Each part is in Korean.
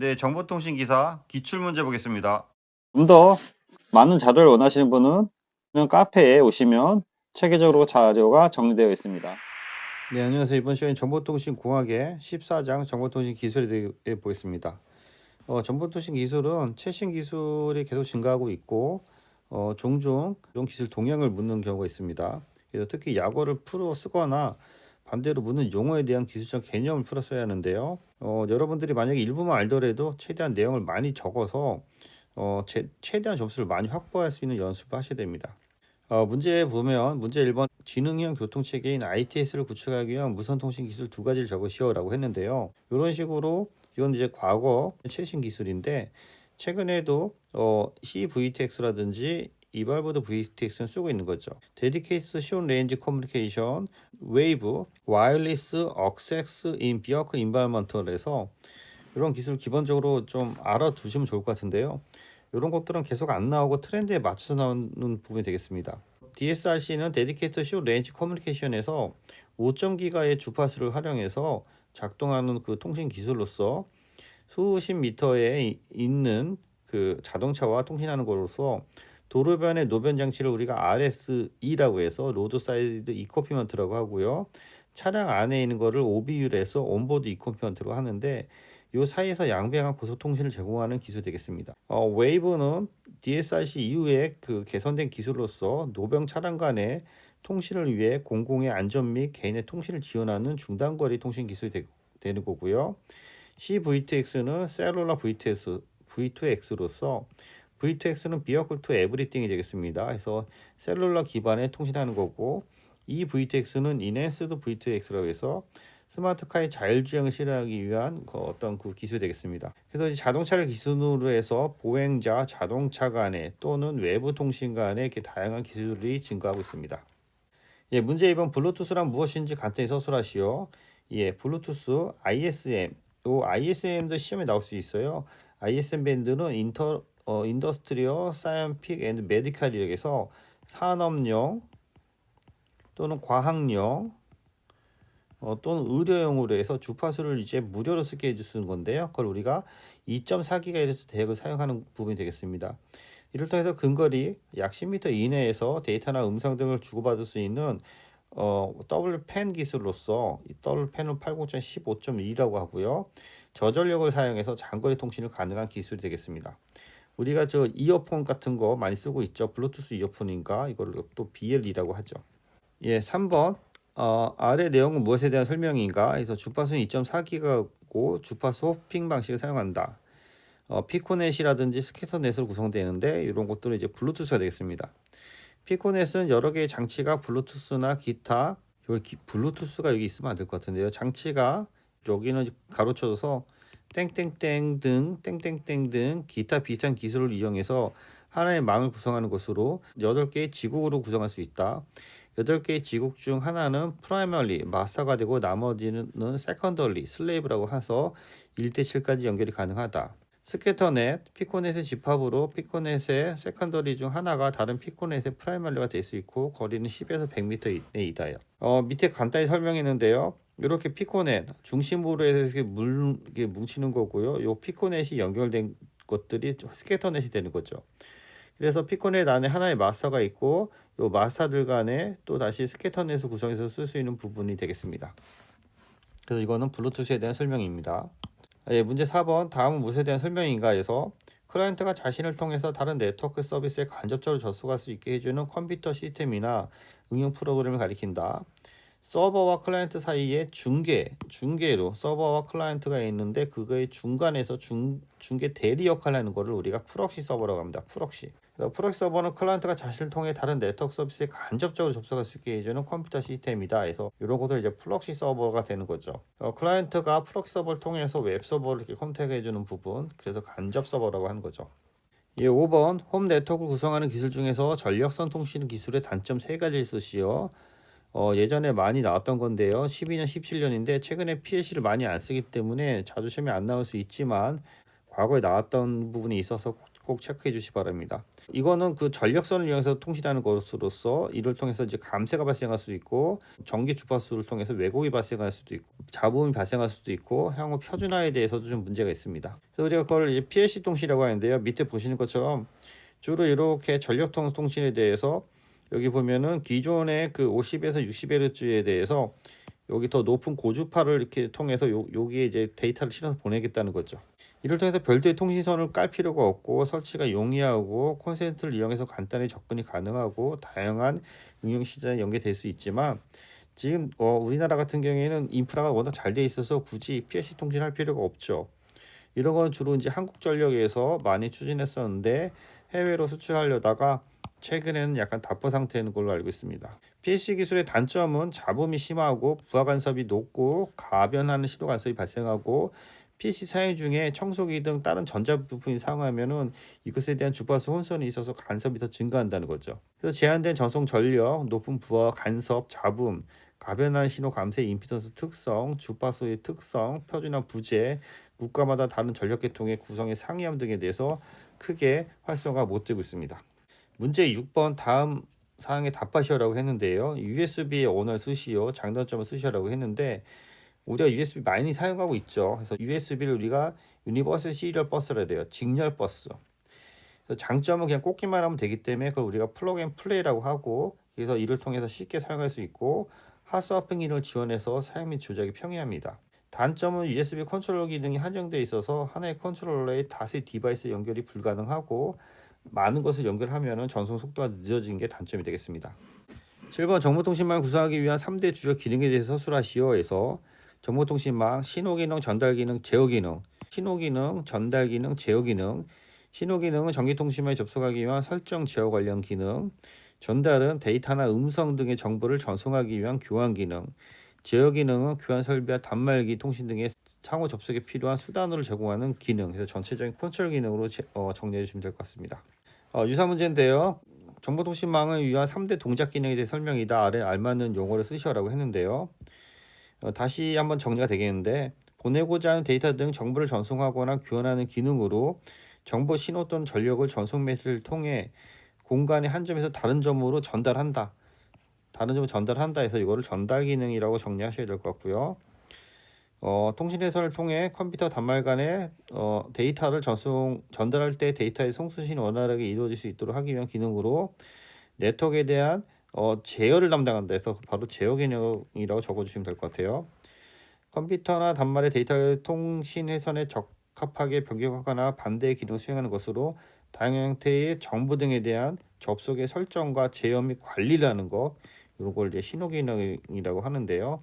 네, 정보통신 기사 기출문제 보겠습니다. 좀 더 많은 자료를 원하시는 분은 그냥 카페에 오시면 체계적으로 자료가 정리되어 있습니다. 네, 안녕하세요. 이번 시간에 정보통신공학의 14장 정보통신 기술에 대해 보겠습니다. 정보통신 기술은 최신 기술이 계속 증가하고 있고 종종 이런 기술 동향을 묻는 경우가 있습니다. 그래서 특히 약어를 풀어 쓰거나 반대로 묻는 용어에 대한 기술적 개념을 풀어 써야 하는데요. 여러분들이 만약에 일부만 알더라도 최대한 내용을 많이 적어서 최대한 점수를 많이 확보할 수 있는 연습을 하셔야 됩니다. 문제 보면 문제 1번 지능형 교통체계인 ITS를 구축하기 위한 무선통신 기술 두 가지를 적으시오라고 했는데요. 이런 식으로 이건 이제 과거 최신 기술인데 최근에도 CVTX라든지 이발보드 VTX는 쓰고 있는 거죠. 데디케이트 숏 레인지 커뮤니케이션 웨이브 와이어리스 억세스 인 비어크 인바이먼트에서 이런 기술 기본적으로 좀 알아두시면 좋을 것 같은데요. 이런 것들은 계속 안 나오고 트렌드에 맞춰서 나오는 부분이 되겠습니다. DSRC는 데디케이트 숏 레인지 커뮤니케이션에서 5.기가의 주파수를 활용해서 작동하는 그 통신 기술로서 수십 미터에 있는 그 자동차와 통신하는 것으로서 도로변의 노변 장치를 우리가 RSE라고 해서 로드 사이드 이코피먼트라고 하고요. 차량 안에 있는 거를 OBU에서 온보드 이코피먼트로 하는데 이 사이에서 양방향 고속통신을 제공하는 기술이 되겠습니다. 웨이브는 DSRC 이후에 그 개선된 기술로서 노병 차량 간의 통신을 위해 공공의 안전 및 개인의 통신을 지원하는 중단거리 통신 기술이 되는 거고요. CVTX는 셀룰라 V2X로서 V2X는 비어클 투 에브리띵이 되겠습니다. 그래서 셀룰라 기반의 통신하는 거고 이 VTX는 인핸스드 V2X라고 해서 스마트카의 자율주행을 실현하기 위한 어떤 그 기술이 되겠습니다. 그래서 이 자동차를 기준으로 해서 보행자, 자동차 간의 또는 외부 통신 간의 이렇게 다양한 기술이 증가하고 있습니다. 예, 문제 2번 블루투스란 무엇인지 간단히 서술하시오. 예, 블루투스 ISM. 요 ISM도 시험에 나올 수 있어요. ISM 밴드는 인더스트리얼 사이언픽 앤드 메디칼이라고 해서 산업용 또는 과학용 또는 의료용으로 해서 주파수를 이제 무료로 쓰게 해주는 건데요. 그걸 우리가 2.4GHz 대역을 사용하는 부분이 되겠습니다. 이를 통해서 근거리 약 10m 이내에서 데이터나 음성 등을 주고받을 수 있는 WPAN 기술로서 WPAN은 80.15.2라고 하고요. 저전력을 사용해서 장거리 통신을 가능한 기술이 되겠습니다. 우리가 저 이어폰 같은 거 많이 쓰고 있죠. 블루투스 이어폰인가 이거를 또 BLE라고 하죠. 예, 3번 아래 내용은 무엇에 대한 설명인가? 그래서 주파수는 2.4기가고 주파수 호핑 방식을 사용한다. 피코넷이라든지 스캐터넷으로 구성되는데 이런 것들은 이제 블루투스가 되겠습니다. 피코넷은 여러 개의 장치가 블루투스나 기타 블루투스가 여기 있으면 안 될 것 같은데요. 장치가 여기는 가로쳐져서 땡땡땡 등 땡땡땡 등 기타 비슷한 기술을 이용해서 하나의 망을 구성하는 것으로 8개의 지국으로 구성할 수 있다. 8개의 지국 중 하나는 프라이머리 마스터가 되고 나머지는 세컨더리 슬레이브라고 해서 1대7까지 연결이 가능하다. 스캐터넷, 피코넷의 집합으로 피코넷의 세컨더리 중 하나가 다른 피코넷의 프라이머리가 될 수 있고 거리는 10에서 100m 이내이다요. 밑에 간단히 설명했는데요. 이렇게 피코넷 중심부로 해서 이렇게 뭉치는 거고요. 요 피코넷이 연결된 것들이 스캐터넷이 되는 거죠. 그래서 피코넷 안에 하나의 마스터가 있고 요 마스터들 간에 또 다시 스캐터넷을 구성해서 쓸 수 있는 부분이 되겠습니다. 그래서 이거는 블루투스에 대한 설명입니다. 예, 문제 4번 다음은 무엇에 대한 설명인가 해서 클라이언트가 자신을 통해서 다른 네트워크 서비스에 간접적으로 접속할 수 있게 해주는 컴퓨터 시스템이나 응용 프로그램을 가리킨다. 서버와 클라이언트 사이에 중계로 서버와 클라이언트가 있는데 그거의 중간에서 중계 대리 역할을 하는 거를 우리가 프록시 서버라고 합니다. 프록시. 프록시 서버는 클라이언트가 자신을 통해 다른 네트워크 서비스에 간접적으로 접속할 수 있게 해주는 컴퓨터 시스템이다. 해서 이런 것들 이제 프록시 서버가 되는 거죠. 클라이언트가 프록시 서버를 통해서 웹 서버를 이렇게 컨택해주는 부분, 그래서 간접 서버라고 하는 거죠. 예, 5번 홈 네트워크를 구성하는 기술 중에서 전력선 통신 기술의 단점 3가지를 쓰시오. 예전에 많이 나왔던 건데요. 12년, 17년인데 최근에 PLC를 많이 안 쓰기 때문에 자주 시험에 안 나올 수 있지만 과거에 나왔던 부분이 있어서 꼭 체크해 주시 기 바랍니다. 이거는 그 전력선을 이용해서 통신하는 것으로서 이를 통해서 이제 감쇄가 발생할 수도 있고 전기 주파수를 통해서 왜곡이 발생할 수도 있고 잡음이 발생할 수도 있고 향후 표준화에 대해서도 좀 문제가 있습니다. 그래서 우리가 그걸 이제 PLC 통신이라고 하는데요. 밑에 보시는 것처럼 주로 이렇게 전력통 통신에 대해서 여기 보면은 기존의 그 50에서 60Hz에 대해서 여기 더 높은 고주파를 이렇게 통해서 여기에 이제 데이터를 실어서 보내겠다는 거죠. 이를 통해서 별도의 통신선을 깔 필요가 없고 설치가 용이하고 콘센트를 이용해서 간단히 접근이 가능하고 다양한 응용 시장에 연계될 수 있지만 지금 우리나라 같은 경우에는 인프라가 워낙 잘 돼 있어서 굳이 PLC 통신할 필요가 없죠. 이런 건 주로 이제 한국전력에서 많이 추진했었는데 해외로 수출하려다가 최근에는 약간 답보 상태인 걸로 알고 있습니다. PLC 기술의 단점은 잡음이 심하고 부하 간섭이 높고 가변하는 신호 간섭이 발생하고 PC 사용 중에 청소기 등 다른 전자 부품이 사용하면은 이것에 대한 주파수 혼선이 있어서 간섭이 더 증가한다는 거죠. 그래서 제한된 전송 전력, 높은 부하 간섭, 잡음, 가변하는 신호 감쇄 임피던스 특성, 주파수의 특성, 표준화 부재, 국가마다 다른 전력 계통의 구성의 상이함 등에 대해서 크게 활성화 못 되고 있습니다. 문제 6번 다음 사항에 답하시오라고 했는데요. USB에 온을 쓰시오, 장단점을 쓰시오라고 했는데 우리가 USB 많이 사용하고 있죠. 그래서 USB를 우리가 유니버설 시리얼 버스라 해야 돼요. 직렬 버스. 그래서 장점은 그냥 꽂기만 하면 되기 때문에 그걸 우리가 플러그 앤 플레이라고 하고 그래서 이를 통해서 쉽게 사용할 수 있고 핫스와핑 기능을 지원해서 사용 및 조작이 편리합니다. 단점은 USB 컨트롤러 기능이 한정되어 있어서 하나의 컨트롤러에 다수의 디바이스 연결이 불가능하고 많은 것을 연결하면 전송 속도가 늦어지는 게 단점이 되겠습니다. 7번 정보통신망을 구성하기 위한 3대 주요 기능에 대해서 서술하시오에서 정보통신망, 신호기능, 전달기능, 제어기능, 신호기능, 전달기능, 제어기능, 신호기능은 전기통신망에 접속하기 위한 설정 제어 관련 기능, 전달은 데이터나 음성 등의 정보를 전송하기 위한 교환 기능, 제어기능은 교환 설비와 단말기 통신 등의 상호 접속에 필요한 수단으로 제공하는 기능, 그래서 전체적인 컨트롤 기능으로 정리해 주시면 될 것 같습니다. 유사 문제인데요. 정보통신망을 위한 3대 동작 기능에 대해 설명이다. 아래 알맞는 용어를 쓰시오라고 했는데요. 다시 한번 정리가 되겠는데 보내고자 하는 데이터 등 정보를 전송하거나 교환하는 기능으로 정보 신호 또는 전력을 전송 매체를 통해 공간의 한 점에서 다른 점으로 전달한다. 다른 점으로 전달한다 해서 이거를 전달 기능이라고 정리하셔야 될 것 같고요. 통신 회선을 통해 컴퓨터 단말 간에 데이터를 전달할 때 데이터의 송수신이 원활하게 이루어질 수 있도록 하기 위한 기능으로 네트워크에 대한 제어를 담당한다 해서 바로 제어 기능이라고 적어주시면 될 것 같아요. 컴퓨터나 단말의 데이터를 통신 회선에 적합하게 변경하거나 반대의 기능을 수행하는 것으로 다양한 형태의 정보 등에 대한 접속의 설정과 제어 및 관리를 하는 것, 이런 걸 이제 신호 기능이라고 하는데요.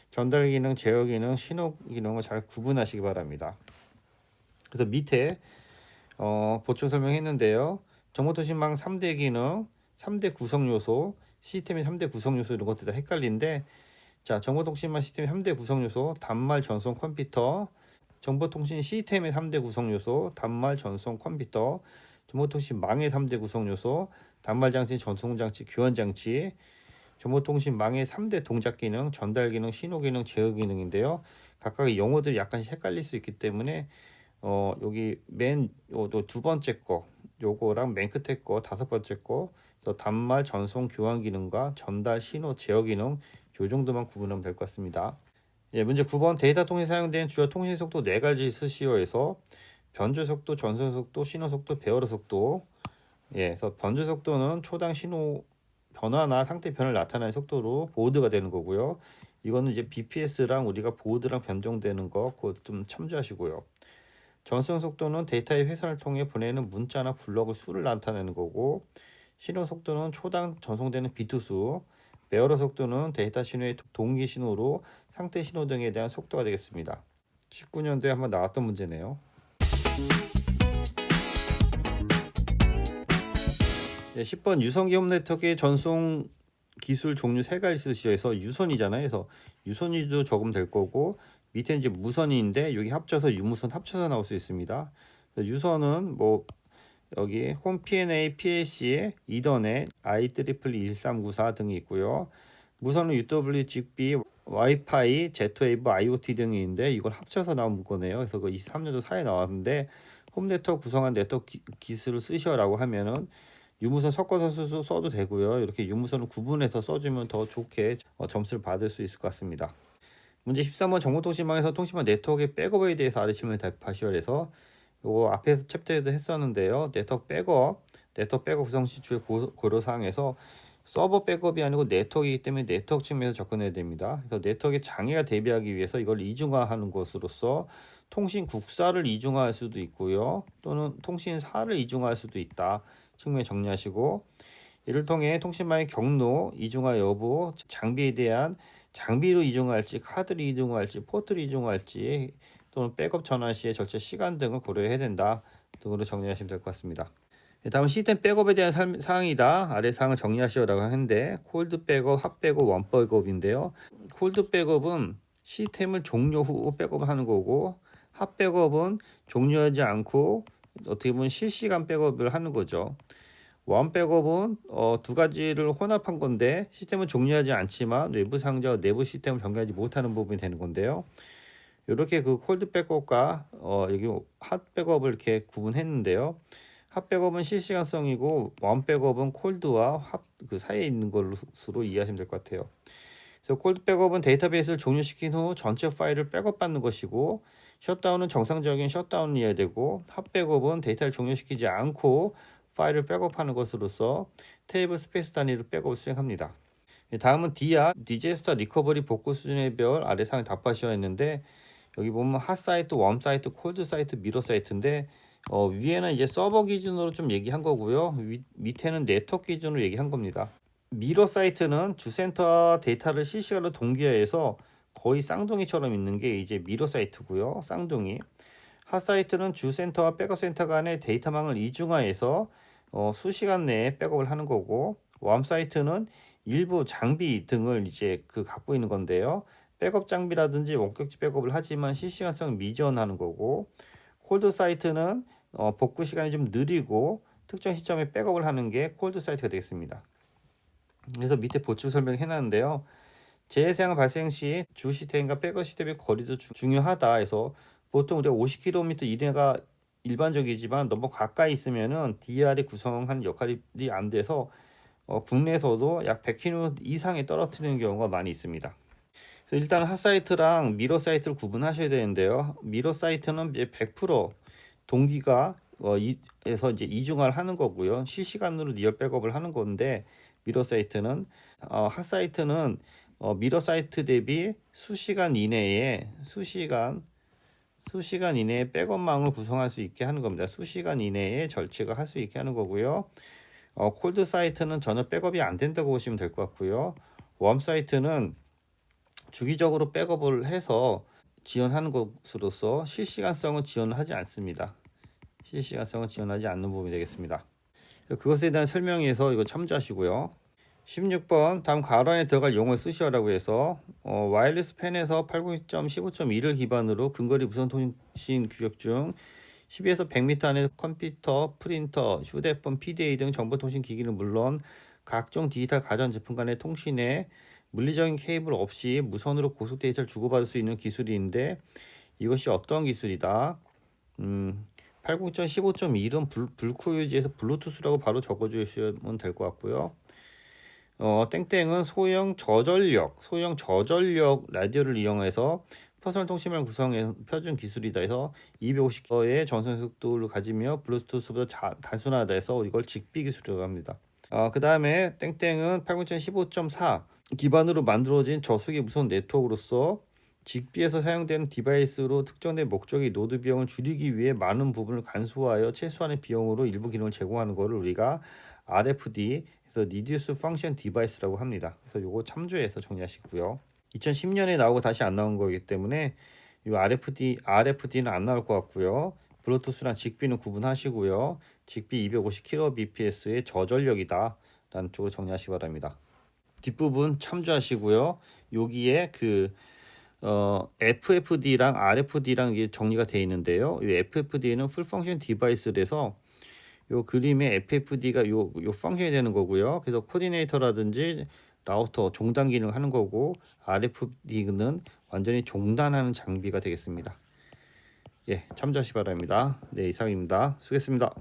전달 기능, 제어 기능, 신호 기능을 잘 구분하시기 바랍니다. 그래서 밑에 보충 설명했는데요. 정보통신망 3대 기능, 3대 구성 요소, 시스템의 3대 구성 요소 이런 것들 다 헷갈린데, 자, 정보통신망 시스템의 3대 구성 요소, 단말, 전송, 컴퓨터, 정보통신 시스템의 3대 구성 요소, 단말, 전송, 컴퓨터, 정보통신망의 3대 구성 요소, 단말 장치, 전송 장치, 교환 장치, 정보통신망의 3대 동작 기능, 전달 기능, 신호 기능, 제어 기능인데요. 각각의 용어들이 약간씩 헷갈릴 수 있기 때문에 여기 두 번째 거 요거랑 맨 끝에 거 다섯 번째 거 단말, 전송, 교환 기능과 전달, 신호, 제어 기능 요 정도만 구분하면 될 것 같습니다. 예, 문제 9번 데이터 통신 사용된 주요 통신 속도 4가지 쓰시오에서 변조 속도, 전송 속도, 신호 속도, 배열의 속도. 예, 그래서 변조 속도는 초당 신호 변화나 상태 변화를 나타내는 속도로 보드가 되는 거고요. 이거는 이제 BPS랑 우리가 보드랑 변경되는 거 그거 좀 참조하시고요. 전송 속도는 데이터의 회선을 통해 보내는 문자나 블럭의 수를 나타내는 거고, 신호 속도는 초당 전송되는 비트 수, 배열의 속도는 데이터 신호의 동기 신호로 상태 신호 등에 대한 속도가 되겠습니다. 19년도에 한번 나왔던 문제네요. 네, 10번 유선기업 네트워크의 전송 기술 종류 3가지 쓰시오에서 유선이잖아요. 그래서 유선이도 적으면 될 거고 밑에 이제 무선인데 여기 합쳐서 유무선 합쳐서 나올 수 있습니다. 유선은 뭐 여기 홈 P&A, PAC, 이더넷, IEEE 1394 등이 있고요. 무선은 UWB, 와이파이, Z웨이브, IoT 등이 있는데 이걸 합쳐서 나온 거네요. 그래서 그 23년도 4에 나왔는데 홈 네트워크 구성한 네트워크 기술을 쓰셔라고 하면은 유무선 섞어서 써도 되고요. 이렇게 유무선을 구분해서 써주면 더 좋게 점수를 받을 수 있을 것 같습니다. 문제 13번 정보통신망에서 통신망 네트워크의 백업에 대해서 아래 질문에 답하시오. 해서 요거 앞에서 챕터에도 했었는데요. 네트워크 백업 구성 시 주요 고려사항에서 서버 백업이 아니고 네트워크이기 때문에 네트워크 측면에서 접근해야 됩니다. 그래서 네트워크에 장애가 대비하기 위해서 이걸 이중화하는 것으로서 통신 국사를 이중화할 수도 있고요. 또는 통신사를 이중화할 수도 있다. 측면에 정리하시고 이를 통해 통신망의 경로, 이중화 여부, 장비로 이중화할지, 카드를 이중화할지, 포트를 이중화할지 또는 백업 전환 시의 절차 시간 등을 고려해야 된다 등으로 정리하시면 될 것 같습니다. 다음은 시스템 백업에 대한 사항이다. 아래 사항을 정리하시오라고 하는데 콜드 백업, 핫 백업, 원 백업인데요. 콜드 백업은 시스템을 종료 후 백업을 하는 거고 핫 백업은 종료하지 않고 어떻게 보면 실시간 백업을 하는 거죠. 원 백업은 두 가지를 혼합한 건데 시스템은 종료하지 않지만 외부 상자와 내부 시스템을 변경하지 못하는 부분이 되는 건데요. 이렇게 그 콜드 백업과 여기 핫 백업을 이렇게 구분했는데요. 핫 백업은 실시간성이고 원 백업은 콜드와 핫 그 사이에 있는 것으로 이해하시면 될 것 같아요. 그래서 콜드 백업은 데이터베이스를 종료시킨 후 전체 파일을 백업받는 것이고 셧다운은 정상적인 셧다운을 이해야 되고 핫 백업은 데이터를 종료시키지 않고 파일을 백업하는 것으로서 테이블 스페이스 단위로 백업을 수행합니다. 다음은 디제스터 리커버리 복구 수준의 별 아래 상에 답하셔야 했는데 여기 보면 핫 사이트, 웜 사이트, 콜드 사이트, 미러 사이트인데 위에는 이제 서버 기준으로 좀 얘기한 거고요. 밑에는 네트워크 기준으로 얘기한 겁니다. 미러 사이트는 주센터와 데이터를 실시간으로 동기화해서 거의 쌍둥이처럼 있는 게 이제 미러 사이트고요. 쌍둥이. 핫 사이트는 주센터와 백업 센터 간의 데이터망을 이중화해서 수시간 내에 백업을 하는 거고 웜 사이트는 일부 장비 등을 이제 갖고 있는 건데요. 백업 장비라든지 원격지 백업을 하지만 실시간성을 미지원하는 거고 콜드 사이트는 복구 시간이 좀 느리고 특정 시점에 백업을 하는 게 콜드 사이트가 되겠습니다. 그래서 밑에 보충 설명해 놨는데요. 재해상 발생 시 주 시스템과 백업 시스템의 거리도 중요하다 해서 보통 우리가 50km 이내가 일반적이지만 너무 가까이 있으면은 DR이 구성하는 역할이 안 돼서 국내에서도 약 100km 이상에 떨어뜨리는 경우가 많이 있습니다. 그래서 일단 핫 사이트랑 미러 사이트를 구분하셔야 되는데요. 미러 사이트는 이제 100% 동기가 에서 이제 이중화를 하는 거고요. 실시간으로 리얼 백업을 하는 건데 미러 사이트는 핫 사이트는 미러 사이트 대비 수시간 이내에 백업망을 구성할 수 있게 하는 겁니다. 수시간 이내에 절차가 할 수 있게 하는 거고요. 콜드 사이트는 전혀 백업이 안 된다고 보시면 될 것 같고요. 웜 사이트는 주기적으로 백업을 해서 지원하는 것으로서 실시간성은 지원을 하지 않습니다. 실시간성은 지원하지 않는 부분이 되겠습니다. 그것에 대한 설명에서 이거 참조하시고요. 16번 다음 가로 안에 들어갈 용어를 쓰시오라고 해서 와이어리스 팬에서 80.15.1을 기반으로 근거리 무선 통신 규격 중 10에서 100m 안에 컴퓨터, 프린터, 휴대폰, PDA 등 정보통신 기기는 물론 각종 디지털 가전제품 간의 통신에 물리적인 케이블 없이 무선으로 고속 데이터를 주고받을 수 있는 기술인데 이것이 어떤 기술이다? 80.15.1은 불코유지에서 블루투스라고 바로 적어주시면 될 것 같고요. 땡땡은 소형 저전력 라디오를 이용해서 퍼스널 통신망을 구성해 표준 기술이다 해서 250km의 전송 속도를 가지며 블루투스보다 단순하다 해서 이걸 직비 기술이라고 합니다. 그 다음에 땡땡은 80.15.4 기반으로 만들어진 저속의 무선 네트워크로서 직비에서 사용되는 디바이스로 특정된 목적의 노드 비용을 줄이기 위해 많은 부분을 간소화하여 최소한의 비용으로 일부 기능을 제공하는 것을 우리가 RFD 그래서 Reduce Function Device라고 합니다. 그래서 요거 참조해서 정리하시고요. 2010년에 나오고 다시 안 나온 거기 때문에 이 RFD는 안 나올 것 같고요. 블루투스랑 직비는 구분하시고요. 직비 250kbps의 저전력이다 라는 쪽으로 정리하시기 바랍니다. 뒷부분 참조하시고요. 여기에 FFD랑 RFD랑 이게 정리가 되어 있는데요. 이 FFD는 Full Function Device에서 요 그림의 FFD가 요 펑션이 되는 거고요. 그래서 코디네이터라든지 라우터 종단 기능을 하는 거고 RFD는 완전히 종단하는 장비가 되겠습니다. 예, 참조하시 기 바랍니다. 네, 이상입니다. 수고했습니다.